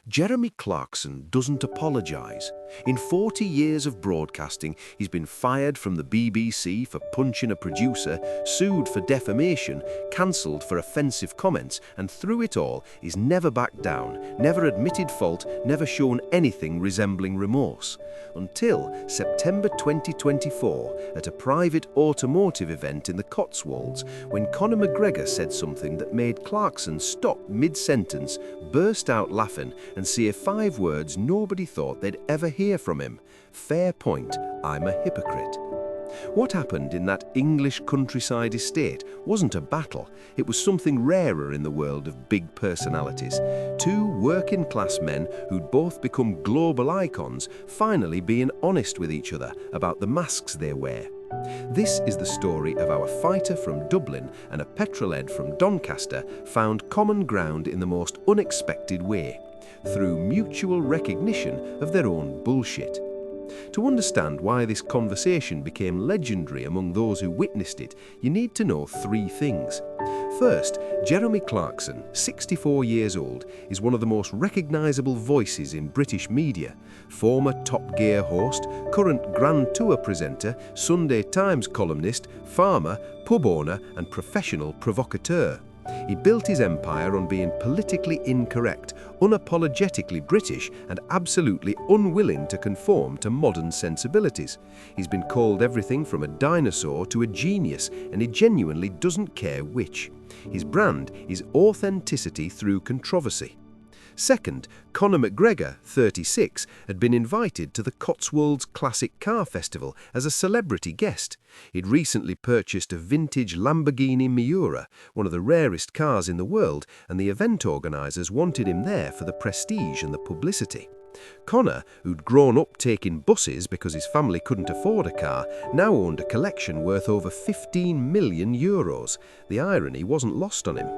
Jeremy Clarkson doesn't apologise. In 40 years of broadcasting, he's been fired from the BBC for punching a producer, sued for defamation, cancelled for offensive comments, and through it all, he's never backed down, never admitted fault, never shown anything resembling remorse. Until September 2024, at a private automotive event in the Cotswolds, when Conor McGregor said something that made Clarkson stop mid-sentence, burst out laughing, and say 5 words nobody thought they'd ever hear from him. Fair point, I'm a hypocrite. What happened in that English countryside estate wasn't a battle, it was something rarer in the world of big personalities. 2 working-class men who'd both become global icons finally being honest with each other about the masks they wear. This is the story of our fighter from Dublin and a petrolhead from Doncaster found common ground in the most unexpected way, through mutual recognition of their own bullshit. To understand why this conversation became legendary among those who witnessed it, you need to know 3 things. First, Jeremy Clarkson, 64 years old, is one of the most recognisable voices in British media. Former Top Gear host, current Grand Tour presenter, Sunday Times columnist, farmer, pub owner and professional provocateur. He built his empire on being politically incorrect, unapologetically British and absolutely unwilling to conform to modern sensibilities. He's been called everything from a dinosaur to a genius, and he genuinely doesn't care which. His brand is authenticity through controversy. Second, Conor McGregor, 36, had been invited to the Cotswolds Classic Car Festival as a celebrity guest. He'd recently purchased a vintage Lamborghini Miura, one of the rarest cars in the world, and the event organisers wanted him there for the prestige and the publicity. Conor, who'd grown up taking buses because his family couldn't afford a car, now owned a collection worth over €15 million. The irony wasn't lost on him.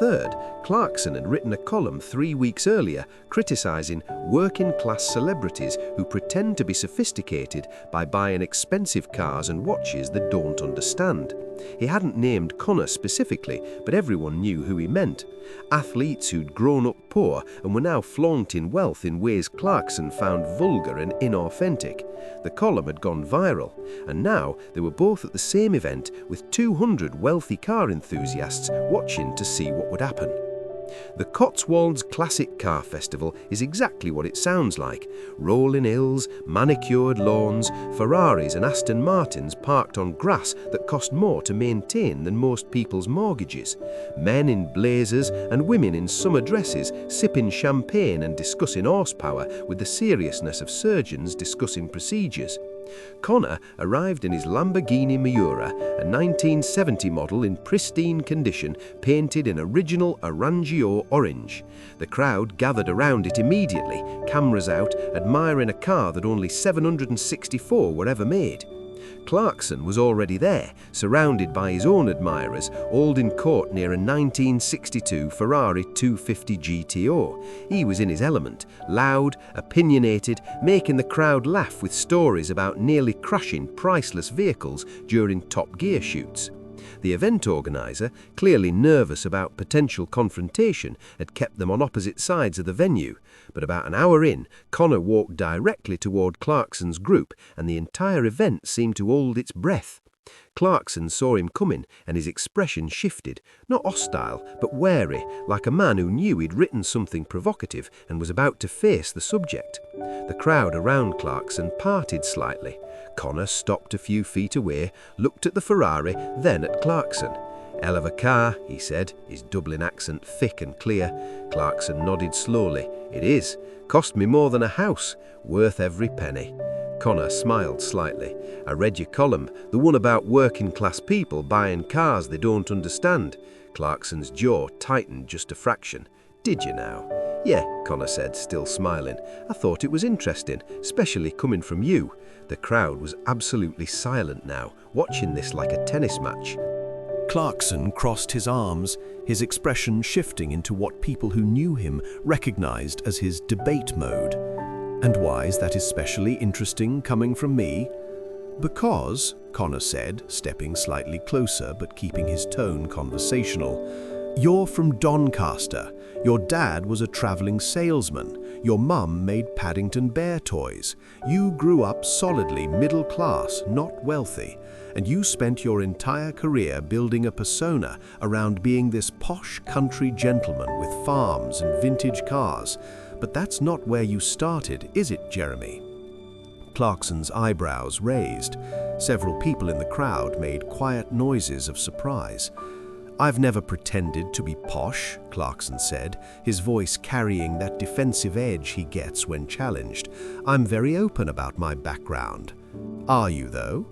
Third, Clarkson had written a column 3 weeks earlier criticising working-class celebrities who pretend to be sophisticated by buying expensive cars and watches they don't understand. He hadn't named Conor specifically, but everyone knew who he meant. Athletes who'd grown up poor and were now flaunting wealth in ways Clarkson found vulgar and inauthentic. The column had gone viral, and now they were both at the same event with 200 wealthy car enthusiasts watching to see what would happen. The Cotswolds Classic Car Festival is exactly what it sounds like. Rolling hills, manicured lawns, Ferraris and Aston Martins parked on grass that cost more to maintain than most people's mortgages. Men in blazers and women in summer dresses sipping champagne and discussing horsepower with the seriousness of surgeons discussing procedures. Conor arrived in his Lamborghini Miura, a 1970 model in pristine condition, painted in original Arangio orange. The crowd gathered around it immediately, cameras out, admiring a car that only 764 were ever made. Clarkson was already there, surrounded by his own admirers, holding court near a 1962 Ferrari 250 GTO. He was in his element, loud, opinionated, making the crowd laugh with stories about nearly crashing priceless vehicles during Top Gear shoots. The event organiser, clearly nervous about potential confrontation, had kept them on opposite sides of the venue. But about an hour in, Conor walked directly toward Clarkson's group, and the entire event seemed to hold its breath. Clarkson saw him coming, and his expression shifted, not hostile, but wary, like a man who knew he'd written something provocative and was about to face the subject. The crowd around Clarkson parted slightly. Conor stopped a few feet away, looked at the Ferrari, then at Clarkson. "Hell of a car," he said, his Dublin accent thick and clear. Clarkson nodded slowly. "It is. Cost me more than a house. Worth every penny." Conor smiled slightly. "I read your column, the one about working-class people buying cars they don't understand." Clarkson's jaw tightened just a fraction. "Did you now?" "Yeah," Conor said, still smiling. "I thought it was interesting, especially coming from you." The crowd was absolutely silent now, watching this like a tennis match. Clarkson crossed his arms, his expression shifting into what people who knew him recognized as his debate mode. "And why is that especially interesting coming from me?" "Because," Conor said, stepping slightly closer but keeping his tone conversational, You're from Doncaster. Your dad was a traveling salesman. Your mum made Paddington Bear toys. You grew up solidly middle class, not wealthy. And you spent your entire career building a persona around being this posh country gentleman with farms and vintage cars. But that's not where you started, is it, Jeremy? Clarkson's eyebrows raised. Several people in the crowd made quiet noises of surprise. "I've never pretended to be posh," Clarkson said, his voice carrying that defensive edge he gets when challenged. "I'm very open about my background." "Are you, though?"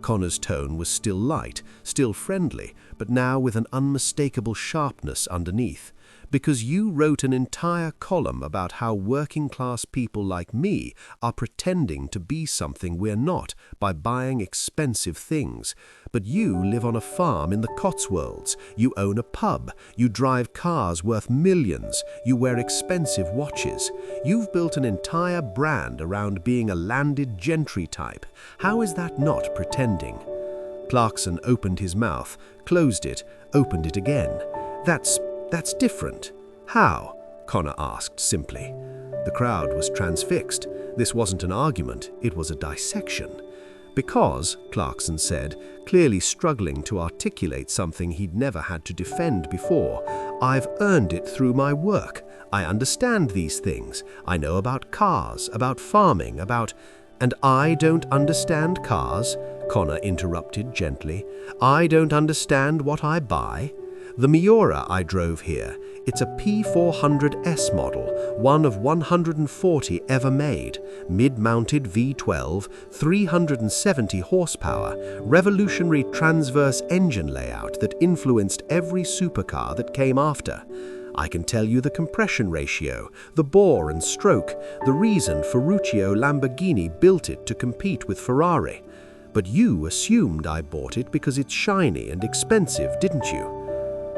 Conor's tone was still light, still friendly, but now with an unmistakable sharpness underneath. "Because you wrote an entire column about how working-class people like me are pretending to be something we're not by buying expensive things. But you live on a farm in the Cotswolds, you own a pub, you drive cars worth millions, you wear expensive watches. You've built an entire brand around being a landed gentry type. How is that not pretending?" Clarkson opened his mouth, closed it, opened it again. That's different." "How?" Conor asked simply. The crowd was transfixed. This wasn't an argument, it was a dissection. "Because," Clarkson said, clearly struggling to articulate something he'd never had to defend before, "I've earned it through my work. I understand these things. I know about cars, about farming, about—" "And I don't understand cars," Conor interrupted gently. "I don't understand what I buy. The Miura I drove here, it's a P400S model, one of 140 ever made, mid-mounted V12, 370 horsepower, revolutionary transverse engine layout that influenced every supercar that came after. I can tell you the compression ratio, the bore and stroke, the reason Ferruccio Lamborghini built it to compete with Ferrari. But you assumed I bought it because it's shiny and expensive, didn't you?"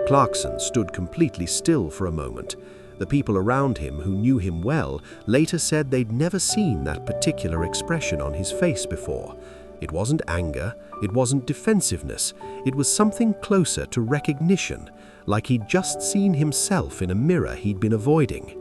Clarkson stood completely still for a moment. The people around him who knew him well later said they'd never seen that particular expression on his face before. It wasn't anger, it wasn't defensiveness, it was something closer to recognition, like he'd just seen himself in a mirror he'd been avoiding.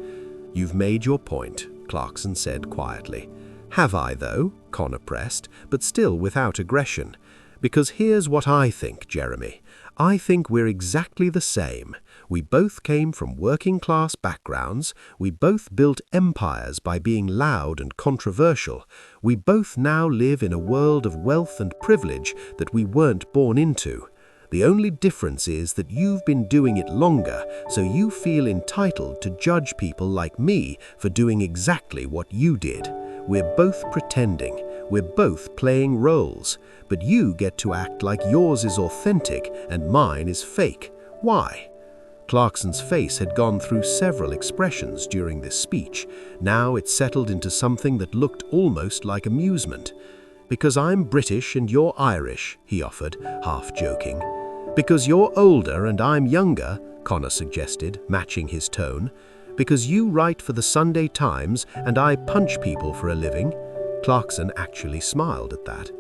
"You've made your point," Clarkson said quietly. "Have I, though?" Conor pressed, but still without aggression. "Because here's what I think, Jeremy. I think we're exactly the same. We both came from working-class backgrounds. We both built empires by being loud and controversial. We both now live in a world of wealth and privilege that we weren't born into. The only difference is that you've been doing it longer, so you feel entitled to judge people like me for doing exactly what you did. We're both pretending. We're both playing roles. But you get to act like yours is authentic and mine is fake. Why?" Clarkson's face had gone through several expressions during this speech. Now it settled into something that looked almost like amusement. "Because I'm British and you're Irish," he offered, half joking. "Because you're older and I'm younger," Conor suggested, matching his tone. "Because you write for the Sunday Times and I punch people for a living." Clarkson actually smiled at that.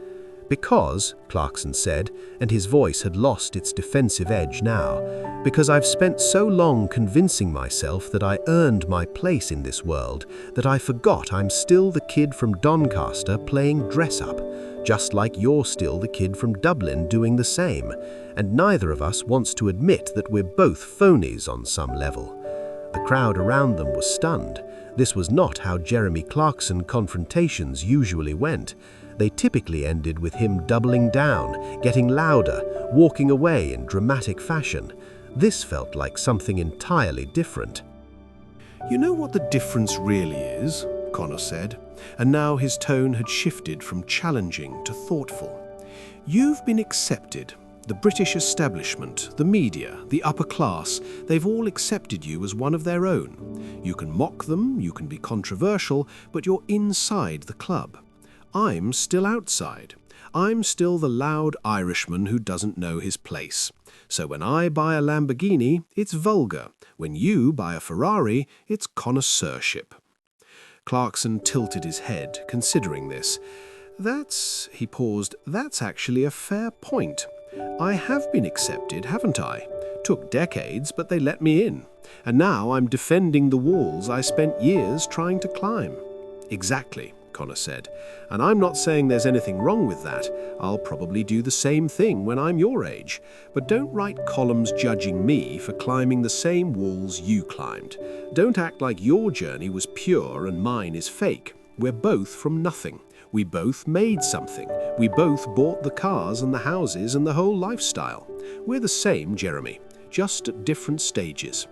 "Because," Clarkson said, and his voice had lost its defensive edge now, "because I've spent so long convincing myself that I earned my place in this world, that I forgot I'm still the kid from Doncaster playing dress-up, just like you're still the kid from Dublin doing the same, and neither of us wants to admit that we're both phonies on some level." The crowd around them was stunned. This was not how Jeremy Clarkson confrontations usually went. They typically ended with him doubling down, getting louder, walking away in dramatic fashion. This felt like something entirely different. "You know what the difference really is?" Conor said, and now his tone had shifted from challenging to thoughtful. "You've been accepted. The British establishment, the media, the upper class, they've all accepted you as one of their own. You can mock them, you can be controversial, but you're inside the club. I'm still outside. I'm still the loud Irishman who doesn't know his place. So when I buy a Lamborghini, it's vulgar. When you buy a Ferrari, it's connoisseurship." Clarkson tilted his head, considering this. He paused, "That's actually a fair point. I have been accepted, haven't I? Took decades, but they let me in. And now I'm defending the walls I spent years trying to climb. Exactly, Conor said. And I'm not saying there's anything wrong with that. I'll probably do the same thing when I'm your age. But don't write columns judging me for climbing the same walls you climbed. Don't act like your journey was pure and mine is fake. We're both from nothing. We both made something. We both bought the cars and the houses and the whole lifestyle. We're the same, Jeremy, just at different stages.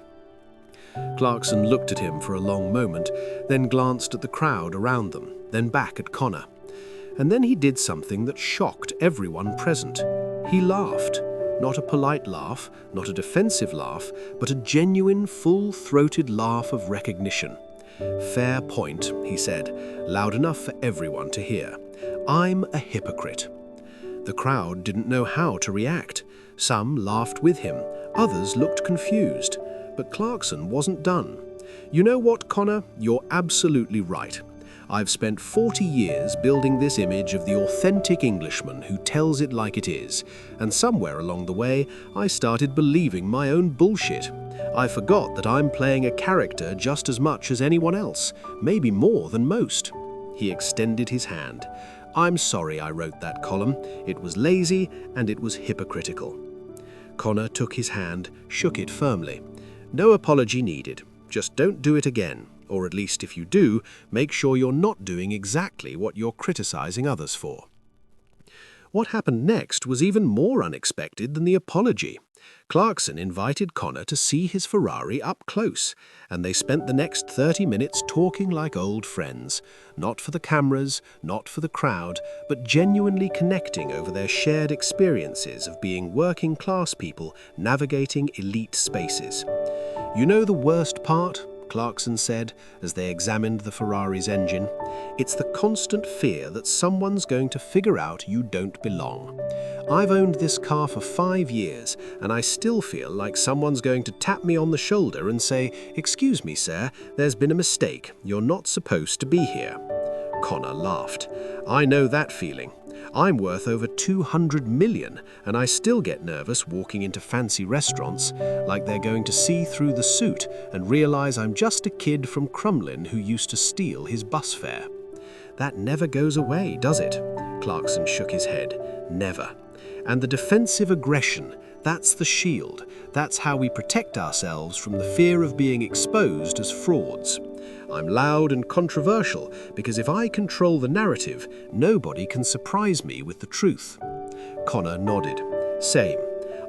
Clarkson looked at him for a long moment, then glanced at the crowd around them, then back at Conor. And then he did something that shocked everyone present. He laughed. Not a polite laugh, not a defensive laugh, but a genuine, full-throated laugh of recognition. "Fair point," he said, loud enough for everyone to hear. "I'm a hypocrite." The crowd didn't know how to react. Some laughed with him, others looked confused. But Clarkson wasn't done. "You know what, Conor? You're absolutely right. I've spent 40 years building this image of the authentic Englishman who tells it like it is, and somewhere along the way, I started believing my own bullshit. I forgot that I'm playing a character just as much as anyone else, maybe more than most." He extended his hand. "I'm sorry I wrote that column. It was lazy and it was hypocritical." Conor took his hand, shook it firmly. "No apology needed. Just don't do it again. Or at least if you do, make sure you're not doing exactly what you're criticizing others for." What happened next was even more unexpected than the apology. Clarkson invited Conor to see his Ferrari up close, and they spent the next 30 minutes talking like old friends, not for the cameras, not for the crowd, but genuinely connecting over their shared experiences of being working-class people navigating elite spaces. "You know the worst part?" Clarkson said as they examined the Ferrari's engine. "It's the constant fear that someone's going to figure out you don't belong. I've owned this car for 5 years, and I still feel like someone's going to tap me on the shoulder and say, 'Excuse me, sir, there's been a mistake. You're not supposed to be here.'" Conor laughed. "I know that feeling. I'm worth over 200 million, and I still get nervous walking into fancy restaurants, like they're going to see through the suit and realize I'm just a kid from Crumlin who used to steal his bus fare." "That never goes away, does it?" Clarkson shook his head. "Never. And the defensive aggression, that's the shield. That's how we protect ourselves from the fear of being exposed as frauds. I'm loud and controversial because if I control the narrative, nobody can surprise me with the truth." Conor nodded. "Same.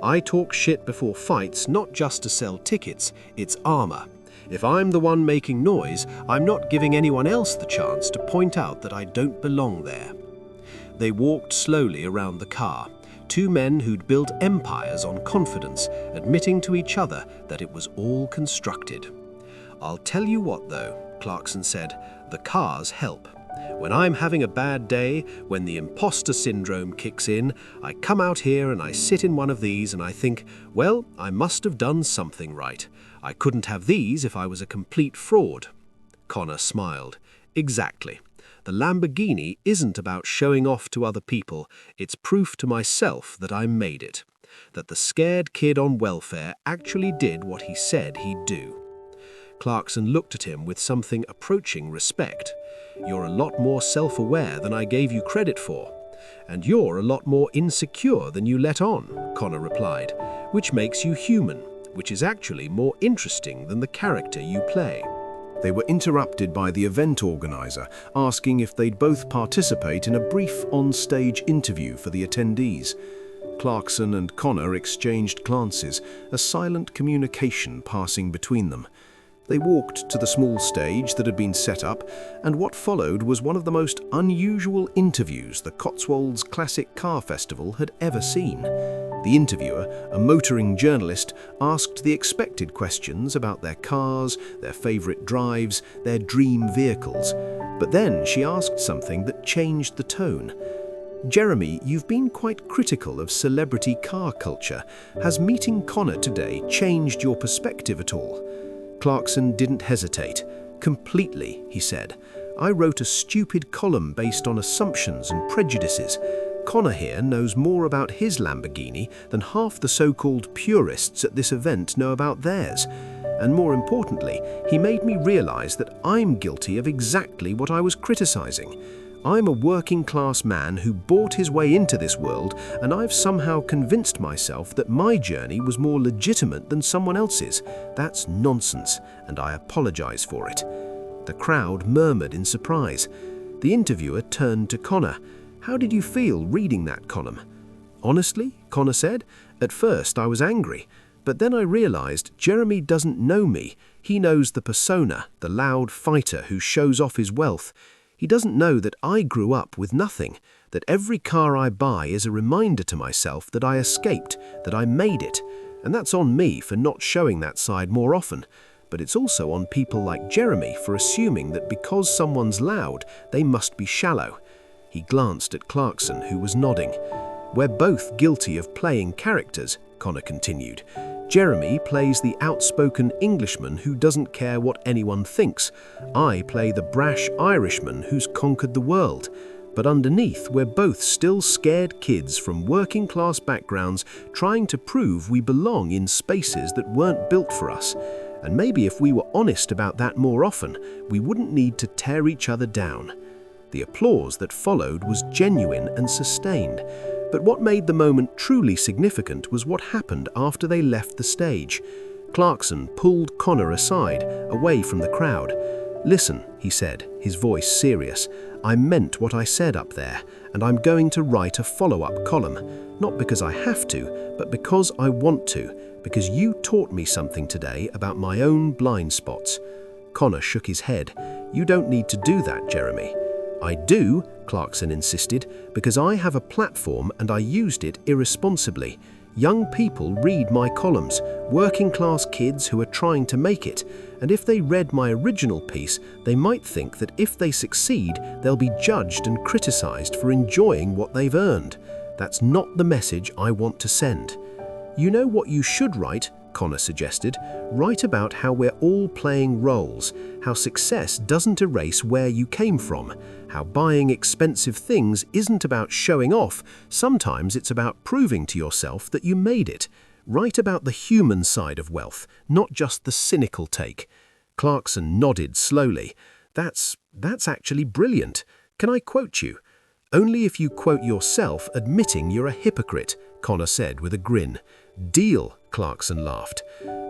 I talk shit before fights not just to sell tickets, it's armor. If I'm the one making noise, I'm not giving anyone else the chance to point out that I don't belong there." They walked slowly around the car, two men who'd built empires on confidence, admitting to each other that it was all constructed. "I'll tell you what, though," Clarkson said, "the cars help. When I'm having a bad day, when the imposter syndrome kicks in, I come out here and I sit in one of these and I think, well, I must have done something right. I couldn't have these if I was a complete fraud." Conor smiled. "Exactly. The Lamborghini isn't about showing off to other people. It's proof to myself that I made it. That the scared kid on welfare actually did what he said he'd do." Clarkson looked at him with something approaching respect. "You're a lot more self-aware than I gave you credit for. And you're a lot more insecure than you let on," Conor replied, "which makes you human, which is actually more interesting than the character you play." They were interrupted by the event organizer, asking if they'd both participate in a brief on-stage interview for the attendees. Clarkson and Conor exchanged glances, a silent communication passing between them. They walked to the small stage that had been set up, and what followed was one of the most unusual interviews the Cotswolds Classic Car Festival had ever seen. The interviewer, a motoring journalist, asked the expected questions about their cars, their favourite drives, their dream vehicles. But then she asked something that changed the tone. "Jeremy, you've been quite critical of celebrity car culture. Has meeting Conor today changed your perspective at all?" Clarkson didn't hesitate. "Completely," he said. "I wrote a stupid column based on assumptions and prejudices. Conor here knows more about his Lamborghini than half the so-called purists at this event know about theirs. And more importantly, he made me realize that I'm guilty of exactly what I was criticizing. I'm a working-class man who bought his way into this world, and I've somehow convinced myself that my journey was more legitimate than someone else's. That's nonsense, and I apologize for it. The crowd murmured in surprise. The interviewer turned to Conor. "How did you feel reading that column?" "Honestly," Conor said, "at first I was angry, but then I realized Jeremy doesn't know me. He knows the persona, the loud fighter who shows off his wealth. He doesn't know that I grew up with nothing, that every car I buy is a reminder to myself that I escaped, that I made it. And that's on me for not showing that side more often. But it's also on people like Jeremy for assuming that because someone's loud, they must be shallow." He glanced at Clarkson, who was nodding. "We're both guilty of playing characters," Conor continued. "Jeremy plays the outspoken Englishman who doesn't care what anyone thinks. I play the brash Irishman who's conquered the world. But underneath, we're both still scared kids from working-class backgrounds trying to prove we belong in spaces that weren't built for us. And maybe if we were honest about that more often, we wouldn't need to tear each other down." The applause that followed was genuine and sustained. But what made the moment truly significant was what happened after they left the stage. Clarkson pulled Conor aside, away from the crowd. "Listen," he said, his voice serious, "I meant what I said up there, and I'm going to write a follow-up column. Not because I have to, but because I want to, because you taught me something today about my own blind spots." Conor shook his head. "You don't need to do that, Jeremy." "I do," Clarkson insisted, "because I have a platform and I used it irresponsibly. Young people read my columns, working-class kids who are trying to make it, and if they read my original piece, they might think that if they succeed, they'll be judged and criticized for enjoying what they've earned. That's not the message I want to send." "You know what you should write?" Conor suggested. "Write about how we're all playing roles, how success doesn't erase where you came from, how buying expensive things isn't about showing off, sometimes it's about proving to yourself that you made it. Write about the human side of wealth, not just the cynical take." Clarkson nodded slowly. That's actually brilliant. Can I quote you?" "Only if you quote yourself admitting you're a hypocrite," Conor said with a grin. "Deal," Clarkson laughed.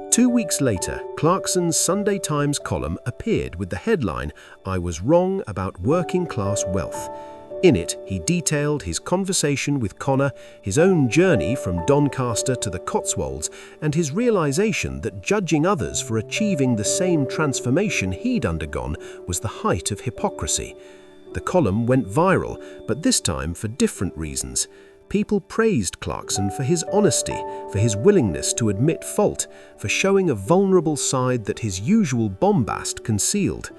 2 weeks later, Clarkson's Sunday Times column appeared with the headline, "I was wrong about working-class wealth." In it, he detailed his conversation with Conor, his own journey from Doncaster to the Cotswolds, and his realization that judging others for achieving the same transformation he'd undergone was the height of hypocrisy. The column went viral, but this time for different reasons. People praised Clarkson for his honesty, for his willingness to admit fault, for showing a vulnerable side that his usual bombast concealed.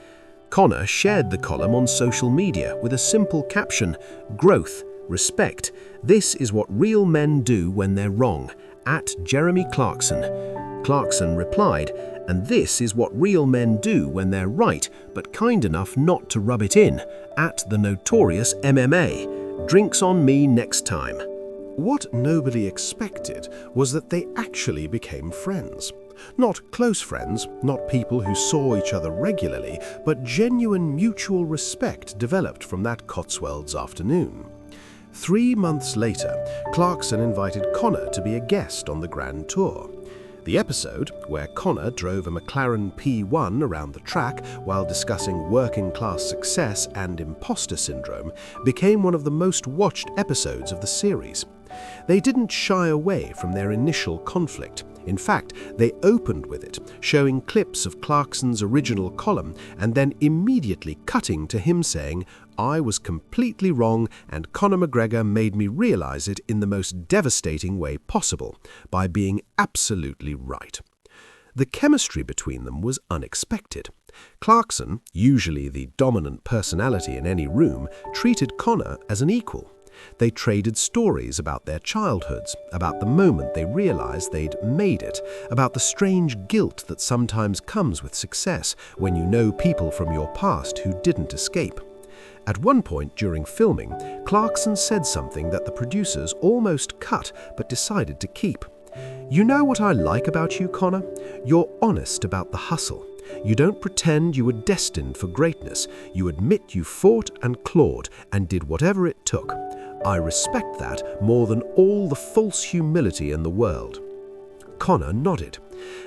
Conor shared the column on social media with a simple caption, "Growth, respect. This is what real men do when they're wrong. At Jeremy Clarkson." Clarkson replied, "And this is what real men do when they're right, but kind enough not to rub it in. At the notorious MMA. Drinks on me next time." What nobody expected was that they actually became friends. Not close friends, not people who saw each other regularly, but genuine mutual respect developed from that Cotswolds afternoon. 3 months later, Clarkson invited Conor to be a guest on the Grand Tour. The episode, where Conor drove a McLaren P1 around the track while discussing working-class success and imposter syndrome, became one of the most watched episodes of the series. They didn't shy away from their initial conflict. In fact, they opened with it, showing clips of Clarkson's original column and then immediately cutting to him saying, "I was completely wrong and Conor McGregor made me realize it in the most devastating way possible, by being absolutely right." The chemistry between them was unexpected. Clarkson, usually the dominant personality in any room, treated Conor as an equal. They traded stories about their childhoods, about the moment they realized they'd made it, about the strange guilt that sometimes comes with success when you know people from your past who didn't escape. At one point during filming, Clarkson said something that the producers almost cut but decided to keep. "You know what I like about you, Conor? You're honest about the hustle. You don't pretend you were destined for greatness. You admit you fought and clawed and did whatever it took. I respect that more than all the false humility in the world." Conor nodded.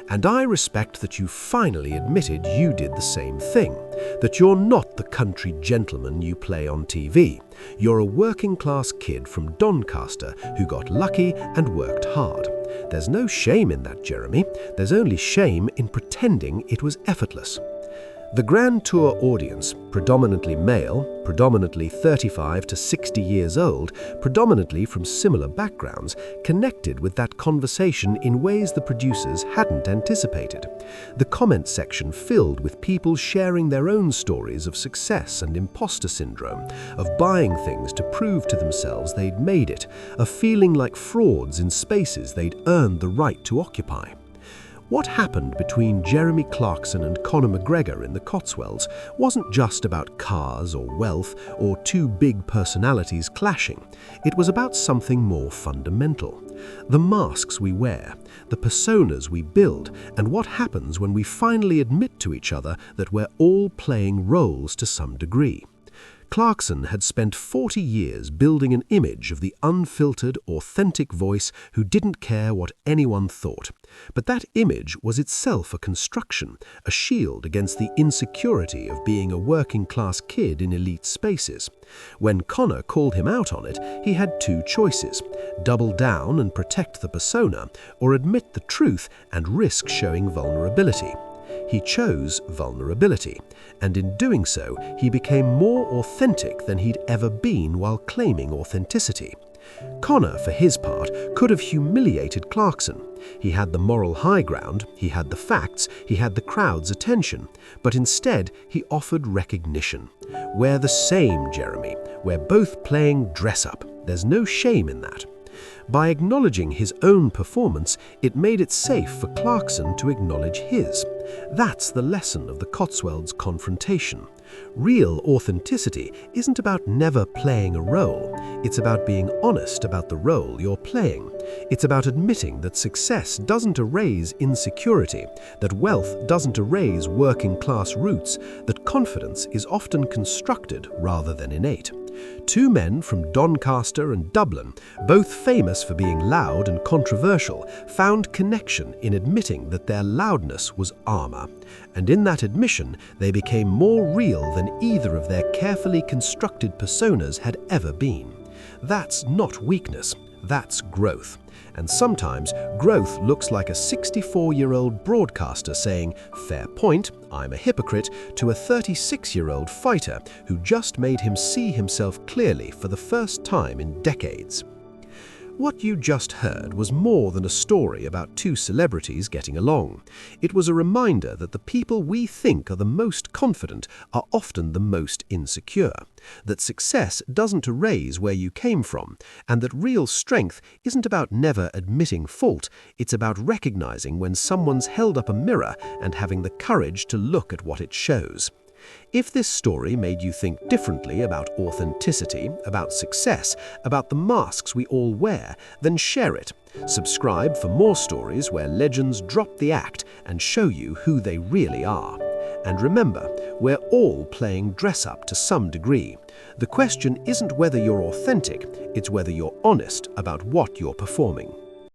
"And I respect that you finally admitted you did the same thing, that you're not the country gentleman you play on TV. You're a working-class kid from Doncaster who got lucky and worked hard. There's no shame in that, Jeremy. There's only shame in pretending it was effortless." The Grand Tour audience, predominantly male, predominantly 35 to 60 years old, predominantly from similar backgrounds, connected with that conversation in ways the producers hadn't anticipated. The comment section filled with people sharing their own stories of success and imposter syndrome, of buying things to prove to themselves they'd made it, of feeling like frauds in spaces they'd earned the right to occupy. What happened between Jeremy Clarkson and Conor McGregor in the Cotswolds wasn't just about cars or wealth or two big personalities clashing. It was about something more fundamental. The masks we wear, the personas we build, and what happens when we finally admit to each other that we're all playing roles to some degree. Clarkson had spent 40 years building an image of the unfiltered, authentic voice who didn't care what anyone thought. But that image was itself a construction, a shield against the insecurity of being a working-class kid in elite spaces. When Conor called him out on it, he had two choices: double down and protect the persona, or admit the truth and risk showing vulnerability. He chose vulnerability, and in doing so, he became more authentic than he'd ever been while claiming authenticity. Conor, for his part, could have humiliated Clarkson. He had the moral high ground, he had the facts, he had the crowd's attention, but instead he offered recognition. "We're the same, Jeremy. We're both playing dress-up. There's no shame in that." By acknowledging his own performance, it made it safe for Clarkson to acknowledge his. That's the lesson of the Cotswolds confrontation. Real authenticity isn't about never playing a role. It's about being honest about the role you're playing. It's about admitting that success doesn't erase insecurity, that wealth doesn't erase working-class roots, that confidence is often constructed rather than innate. Two men from Doncaster and Dublin, both famous for being loud and controversial, found connection in admitting that their loudness was armor. And in that admission, they became more real than either of their carefully constructed personas had ever been. That's not weakness, that's growth. And sometimes growth looks like a 64-year-old broadcaster saying, "Fair point, I'm a hypocrite," to a 36-year-old fighter who just made him see himself clearly for the first time in decades. What you just heard was more than a story about two celebrities getting along. It was a reminder that the people we think are the most confident are often the most insecure, that success doesn't erase where you came from, and that real strength isn't about never admitting fault, it's about recognizing when someone's held up a mirror and having the courage to look at what it shows. If this story made you think differently about authenticity, about success, about the masks we all wear, then share it. Subscribe for more stories where legends drop the act and show you who they really are. And remember, we're all playing dress-up to some degree. The question isn't whether you're authentic, it's whether you're honest about what you're performing.